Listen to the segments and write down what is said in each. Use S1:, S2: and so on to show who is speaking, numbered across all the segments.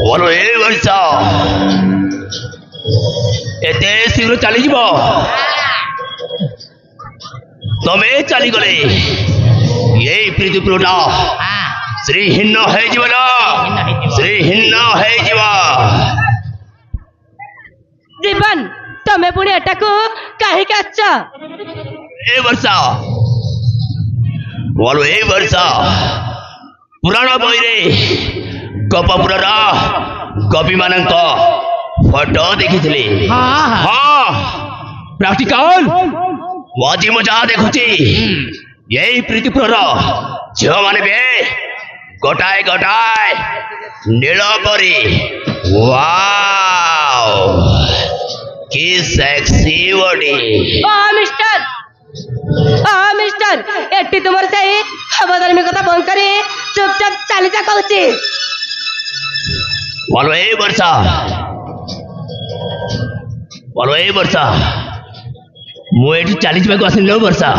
S1: बोलो ए वर्षा एते शीघ्र चली जीव तमे चली गले यही पृथ्वीटा श्रीहीन है जीवन श्रीहीन है
S2: जीवन तमे पुणी एटाकू कहीं आछ
S1: ए वर्षा बोलो ए वर्षा पुराण बही रे गपपुर कवि मान फोटो देखी हाँ प्रैक्टिकल आज मु जहाँ देखुची यही पृथ्वीपुर झील माने बे गोटाए गोटाए नील परी वाओ की सेक्सी बॉडी
S2: मिस्टर एट्टी तुम से अवधार्मिक कथा बंद करी चुपचाप चली जा कहूची
S1: बोलो ए वर्षा मुझे चली जावाक आसिल वर्षा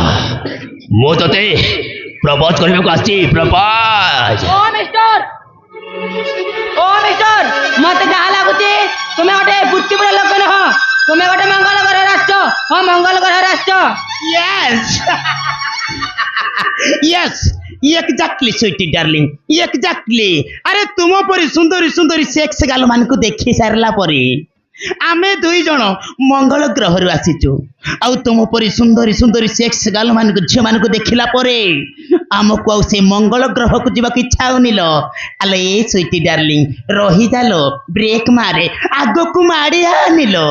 S1: मु ते प्रपोज करने को आसी प्रपोज
S2: ओ मिस्टर मत जहाँ लगुच तुम्हें गोटे बुत्तीपुर लोक नह तुम्हें गोटे मंगल ग्रह आस हाँ मंगल ग्रह आस
S3: yes yes exactly sweetie darling exactly अरे तुम परी सुंदरी सुंदरी सेक्स गाल मान को देखी सारला परी आमे दुई जन मंगल ग्रह रु आसीचु आउ तुम परी सुंदरी सुंदरी सेक्स गाल मान को झियो मान को देखिला परे आमको आउ से मंगल ग्रह को जीवा की इच्छा होनी लो आले ए स्वीटी डार्लिंग रही जालो ब्रेक मारे आगो को मारी आनिलो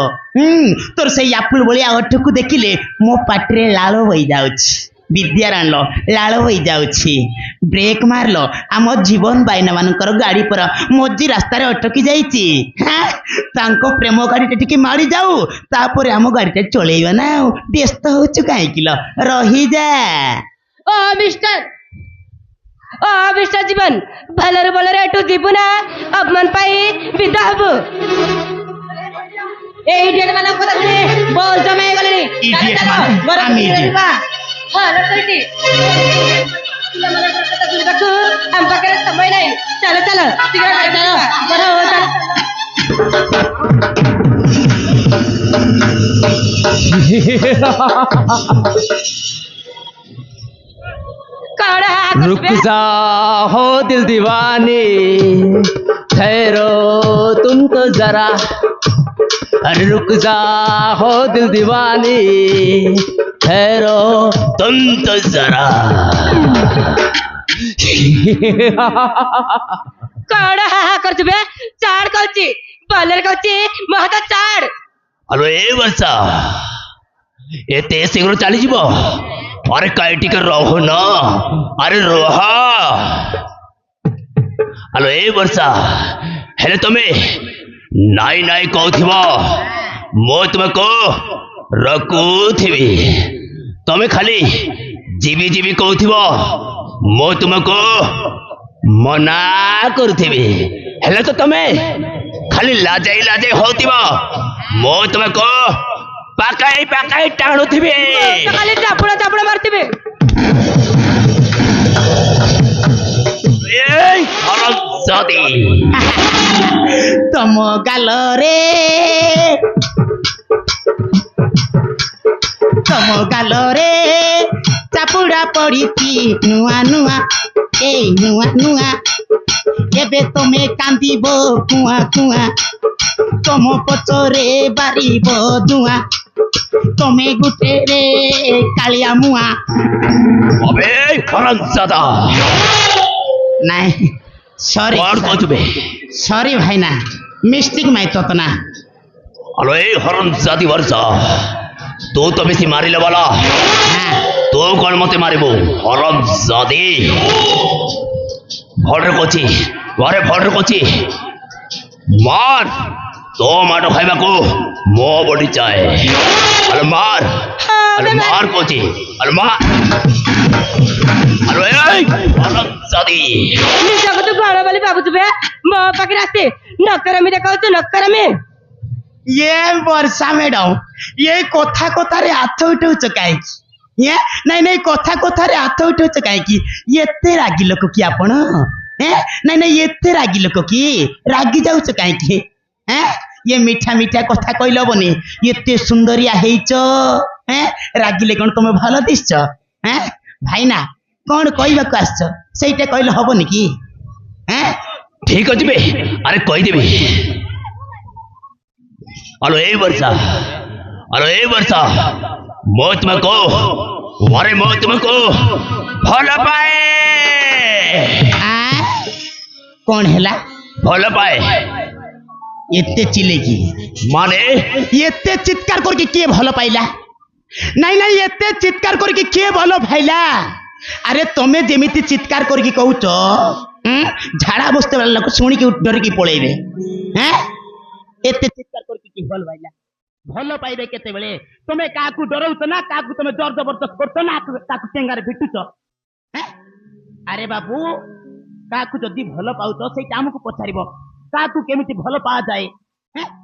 S3: तोर से यापुल बलिया ओठ को देखिले मो पाटरे लालो होई जाउछि विद्याराण लो लालो हो जाउछि ब्रेक मारलो आम जीवन बाइना मानकर गाड़ी पर मझी रास्ता रे अटकी जाइछि तांको प्रेम गाड़ी टिके मारी जाऊ तापर आम गाड़ी चलेइबा ना व्यस्त होछु काहे किलो रही जा
S2: ओ मिस्टर जीवन भलर बलर एटू जीवु ना अपमान पाई विदा हबु ए इडियट मानक कथा सुने बहुत समय गलेनी
S3: इडियट मान आमी इडियट
S2: हाँ लड़की हम पकड़े समय नहीं चलो चलो चलो बढ़ो
S4: रुक जा हो दिल दीवानी ठहरो तुम तो जरा अरे रुक जा हो दिल दीवानी ठहरो
S1: तुम तो जरा
S2: कौन हा करछु बे चाड़ कहछि बलर कहछि महता चाड़
S1: हेलो ए वर्षा एते शीघ्र चली जीव अरे कई टिके रहो न अरे रोह हेलो ए वर्षा हेले तुमे नाई नाई कहथिबो मो तुमको रखुथिबी तमे खाली जीवी जीवी कहथिबो मो तुमको मना करुथिबी हेले तो तमे खाली लाजाई लाजाई होथिबो मो तुमको पाकाई पाकाई टाणुथिबी
S2: खाली चापड़ा चापड़ा मारथिबी
S1: ए हरमजादी
S3: तम गाल रे तम गाल रे चापुड़ा पड़ी नुआ नुआ ए नुआ नुआ एबे तमे कांदीबो कुआ कुआ तम पचरे बारीबो दुआ तमे गुटे रे कालिया मुआ
S1: अबे हरमजादा
S3: नहीं सॉरी
S1: कौन कहछबे
S3: सॉरी भाई ना मिस्टेक माई ततना
S1: हेलो ए हरमजादी वर्षा तू तो बेसी मारिले वाला तू कौन मते मारिबो हरमजादी भडर कोची घरे भडर कोची मार तो माटो खाइबा को मो बडी चाहे अरे मार कोची अरे मार अरे ए हरमजादी
S2: निजा को तू गाड़ा वाली बाबू तुबे मो पाके रास्ते नकर में देखौ तो नकर में
S3: ये वर्षा मैडम ये कोथा कोथा रे हाथ उठाउछ काई ये नहीं नहीं कथा कथारे हाथ उठौछ कहीं एते रागी लोक कि आपण नहीं नहीं एते रागी लोक कि रागी जाऊछ कहीं ये मीठा मीठा कथा कहल बनी एते सुंदरिया हेच रागिले कौन तुम भल दिश्च भाईना कौन कहवाक आसछ ସେଇଟା कहले हबनी कि
S1: ठीक अच्छे बे अरे कहीदेवी हेलो ए वर्षा मैं तुमको अरे मैं तुमको भल पाए
S3: कौन हैला
S1: भल पाए
S3: एते चिले की
S1: माने
S3: एते चित्कार करके किए भल पाइला नहीं नहीं एते चित्कार करके किए भल पाइला अरे तमे जेमिति चित्कार करके कहूच झाड़ा बसते वाला लोक शुणी डरिकी पळेबे एते चित्कार करके कि भल पाइला भल पाइबे केते बेले तमे काकू डरौछ ना काकू तमे जोर जबरदस्त करछ ना काकू टेंगारे भिटुछ अरे बाबू काकू जदि भल पाउछ सेटा हमकु पछारिबो काकू केमिति भल पा जाए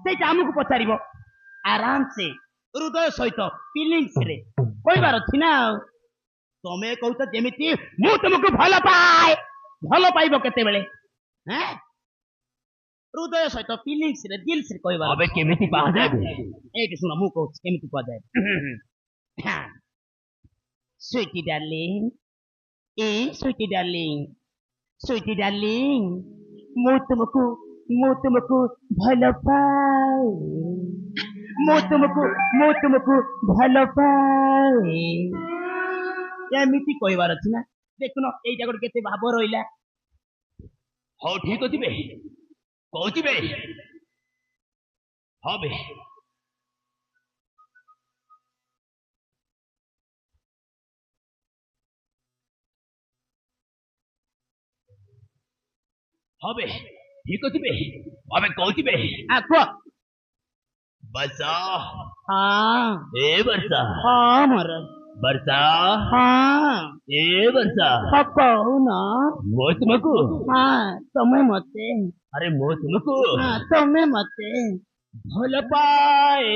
S3: सेटा हमकु पछारिबो आराम से हृदय सहित फीलिंग्स रे कहबार अछि ना तमे कहूछ जेमिति मु तुमको भल पाए भल पाइबो केते बेले हृदय सहित फीलिंग्स रे दिल से कहबार
S1: अबे केमिति पा जाबे
S3: एटी सुन मु कहूछ केमिति पा जाए स्वीटी डार्लिंग स्वीटी डार्लिंग मु तुमको भल पाए मु तुमको भल पाए एमिति कहबार अछि ना देखुन एइटा गोटे केते भाव रहिला
S1: हो ठीक अच्छे बे कहूची बे हाँ बे हाँ बे ठीक अच्छे बे अबे कहूची बे
S3: आको
S1: वर्षा
S3: हाँ
S1: ए वर्षा
S3: हाँ मर
S1: वर्षा
S3: हाँ
S1: ए वर्षा
S3: कहू ना
S1: मैं तुमको
S3: हाँ तमे मते
S1: अरे मैं तुमको
S3: हाँ तमे मते
S1: भल पाए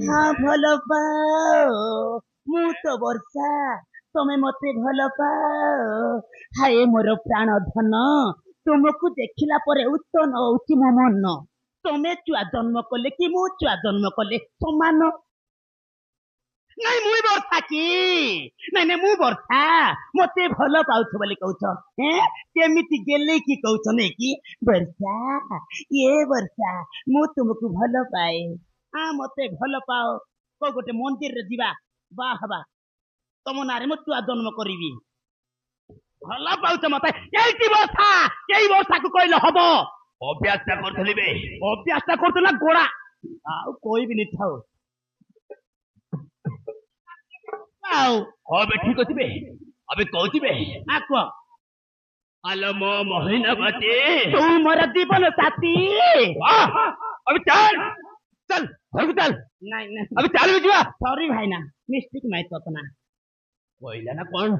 S3: हाँ भल पाओ मु तो वर्षा तमे मते भल पाओ हाय मोर प्राण धन तुमको देखिला परे उत्तन होउची मो मन तमे छुआ जन्म कले कि मु छुआ जन्म कले समान नहीं मुई वर्षा की नहीं मु वर्षा मते भल पाउछ बोली कहूछ केमिति गेले की कहूछ नै कि वर्षा ये वर्षा मु तुमको भल पाए मते भल पाओ को गोटे मंदिर रे जीवा वाह वाह तम नारे मु छुआ जन्म करिवि भल पाउछ मते केइटी वर्षा को कहले हबो
S1: अभ्यास करथली बे
S3: अभ्यास करथला गोड़ा आउ कोई भी नहीं थाओ आओ
S1: हाँ बे ठीक अच्छे बे अबे कहूची बे
S3: आको
S1: आलो मो महीना बाते
S3: तू मोर जीवन साथी
S1: अबे चल चल घर को चल
S3: नहीं नहीं
S1: अबे चल बिजुआ
S3: सॉरी भाई ना मिस्टेक माइट अपना
S1: कोइला ना कौन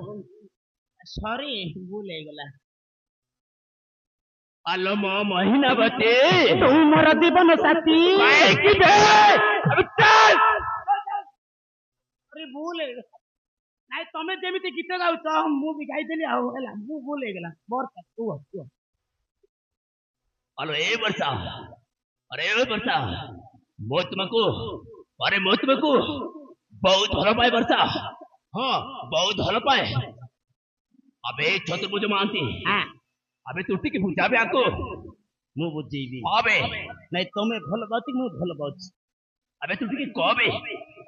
S3: सॉरी भूल हो गला
S1: आलो मो महीना बाते
S3: तू मोर जीवन साथी
S1: की बे अबे चल
S3: अरे भूल हो नाइ तमे जेमिति गीत गाउछ मु भी गाई देली आउ हला मु भूल हो गला वर्षा तू
S1: हेलो ए वर्षा अरे ए वर्षा मैं तुमको बहुत भल पाए वर्षा हाँ बहुत भल पाए अबे चतुर्भुज मानती
S3: हां
S1: अबे तू टिके बुझाबे आको
S3: मु बुझेबी
S1: अबे
S3: नाइ तमे भल बाती मु भल बाउछ
S1: अबे तू टिके कहबे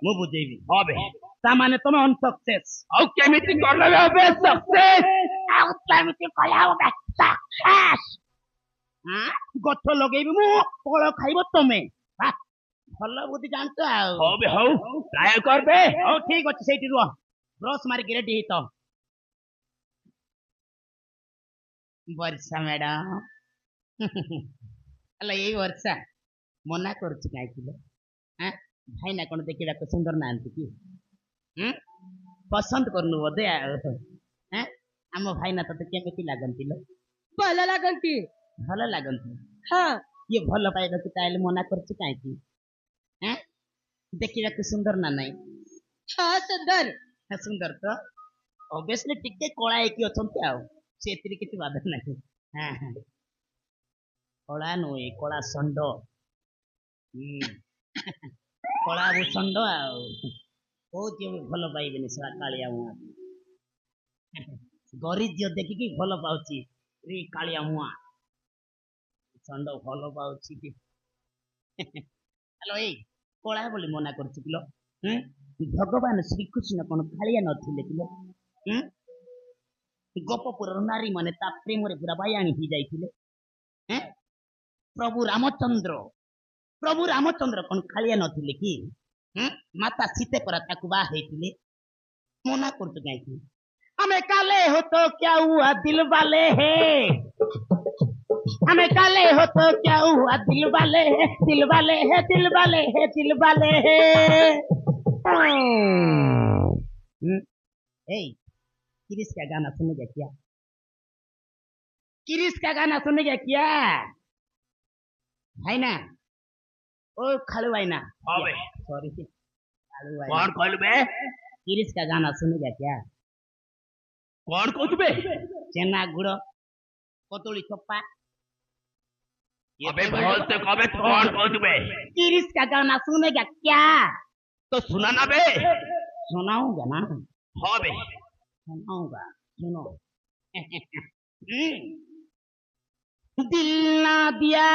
S3: मु बुझेबी
S1: अबे
S3: ता माने तमे अनसक्सेस
S1: आउ केमिति करले अबे सक्सेस
S3: आउ केमिति कलाओ बे सक्सेस गछ लगेबी मु फल खाइबो तमे भल बुद्धि जानतो आउ
S1: हबे हौ ट्राई करबे
S3: ओ ठीक अछि सेठी रुह ब्रश मार के रेडी हितो वर्षा मैडम अला यही वर्षा मना करछु काई किलो भाई ना कोन देखिबा को सुंदर नांती की पसंद करनु बोधे आम भाई ना तते केमिति लागंती लो
S2: भल लागंती
S3: भल लागंती
S2: हाँ
S3: ये भल पाइबा कि ताइले मना करछु काई की देखिबा को सुंदर ना नहीं
S2: हाँ सुंदर
S3: ସୁନ୍ଦର ତ ଅବଭିୟସଲି ଟିକେ କଳା ହେଇକି ଅଛନ୍ତି ଆଉ ସେଥିରେ କିଛି ବାଧା ନାହିଁ। ହଁ ହଁ କଳା ନୁହେଁ କଳା ଷଣ୍ଢ କଳା ଭୂଷଣ୍ଡ ଆଉ କୋଉ ଝିଅ ବି ଭଲ ପାଇବେନି ସେଟା କାଳିଆ ମୁଆଁ ଗରି ଝିଅ ଦେଖିକି ଭଲ ପାଉଛି ରେ କାଳିଆ ମୁଆଁ ଷଣ୍ଢ ଭଲ ପାଉଛି କି ହ୍ୟାଲୋ ଏଇ କଳା ବୋଲି ମନା କରୁଛୁ କିଲୋ ଭଗବାନ ଶ୍ରୀକୃଷ୍ଣ କଣ କାଳିଆ ନଥିଲେ କିଲୋ ଗୋପପୁରର ନାରୀ ମାନେ ତା ପ୍ରେମରେ ପୁରା ବାୟାଣୀ ହେଇଯାଇଥିଲେ। ପ୍ରଭୁ ରାମଚନ୍ଦ୍ର କଣ କାଳିଆ ନଥିଲେ କି ମାତା ସୀତେ ପରା ତାକୁ ବାହା ହେଇଥିଲେ। ମନା କରୁଛୁ କାହିଁକି? हमें काले हो तो क्या हुआ दिल वाले है हमें काले हो तो क्या हुआ दिल वाले है दिल वाले है दिल वाले है दिल वाले है किरिस का गाना सुनेगा क्या? किरिस का गाना सुनेगा क्या? है ना ओ खालू भाई ना सॉरी खालू भाई
S1: कौन कहलु बे?
S3: किरिस का गाना सुनेगा क्या?
S1: कौन कहलु बे?
S3: चेना गुड़ कतुली चप्पा
S1: अबे बोल तो कबे कौन कहलु बे?
S3: किरिस का गाना सुनेगा क्या?
S1: तो सुना ना बे।
S3: सुनाऊंगा ना
S1: हाँ बे
S3: सुनाऊंगा सुनो दिल ना दिया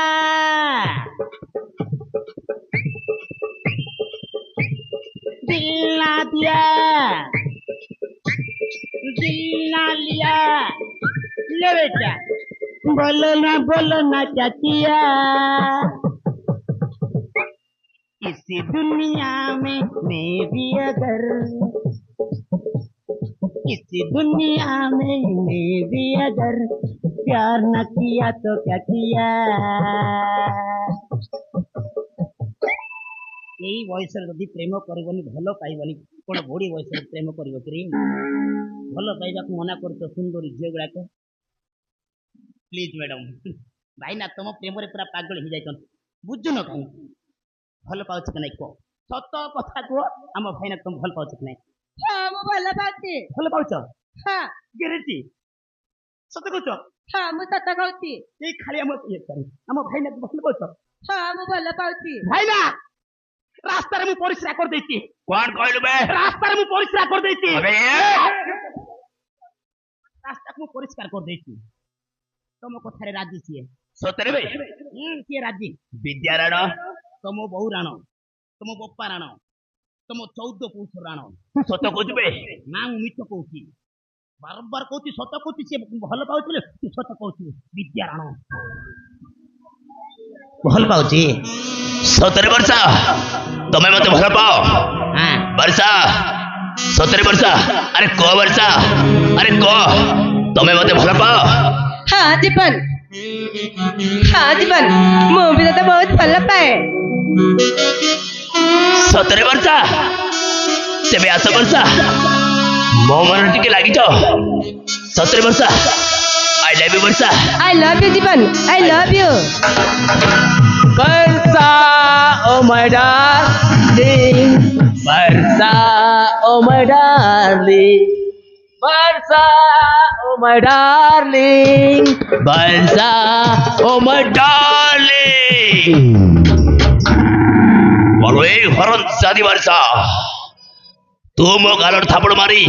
S3: दिल ना दिया दिल ना लिया ले बेटा बोलो ना क्या किया इस दुनिया में मैं भी अगर इस दुनिया में मैं भी अगर प्यार न किया तो क्या किया यही वयस जदि प्रेम करबनी भल पाइबनी कौन बुढ़ी वयस प्रेम कर भल पाइबा मना कर सुंदरी झील गुड़ाक प्लीज मैडम भाईना तुम प्रेम पूरा पागल हो जाए बुझुन कहीं भल पाच कि नहीं कह सत कथा कह आम भाईना तुम भल पाच कि नहीं?
S2: हाँ ମୁଁ ଭଲ ପାଉଛି।
S3: भल पाच
S2: हाँ
S3: ग्यारंटी सत कह
S2: हाँ ମୁଁ ସତ କହୁଛି।
S3: खाली आम भाईना भल पाच
S2: हाँ ମୁଁ ଭଲ ପାଉଛି।
S3: भाईना रास्ता मु परिश्रा कर देती
S1: कौन कहलु बे?
S3: रास्ता मु परिश्रा कर देती
S1: अबे
S3: रास्ता मु परिष्कार कर देती तुम कथारे राजी सीए
S1: सतरे बे
S3: सीए राजी
S1: विद्याराण
S3: तुम बहु राण तुम बप्पा राण तुम 14 पुरुष राण
S1: सत कहु बे?
S3: ना मु मिछ कहूची बारंबार कहूची सत कहूची से भल पाउछले तू सत कहूची विद्या राण भल पाउची
S1: सतरे वर्षा तुम्हें मत भल पाओ?
S3: हां
S1: वर्षा 17 वर्षा अरे को वर्षा अरे को तुम्हें मत भल पाओ?
S2: हाँ जीवन ମୁଁ ବି ତତେ ବହୁତ ଭଲ ପାଏ।
S1: 17 वर्षा तेबे आस वर्षा मो मन टिके लागी छ 17 Varsha I love you Varsha
S2: I love you Jeevan I love you
S4: Varsha oh my darling Varsha oh my darling Varsha oh my darling
S1: Varsha oh my darling बोलो ए हरन शादी वर्षा तू मो गालर थापड़ मारी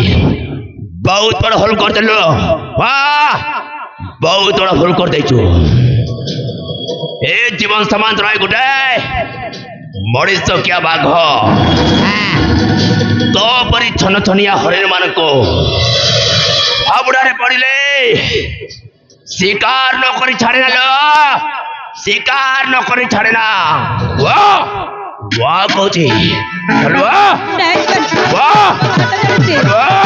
S1: बहुत बड़ा होल कर देलो वाह बहुत बड़ा होल कर देछु ए जीवन समान रहे गुटे मरीच क्या बाघ तो परी छन छनिया हरिण मान को हाबुड़ारे पड़िले शिकार न करी छाड़े ना लो शिकार न करी छाड़े ना वाह वाह कोची वाह वाह वाह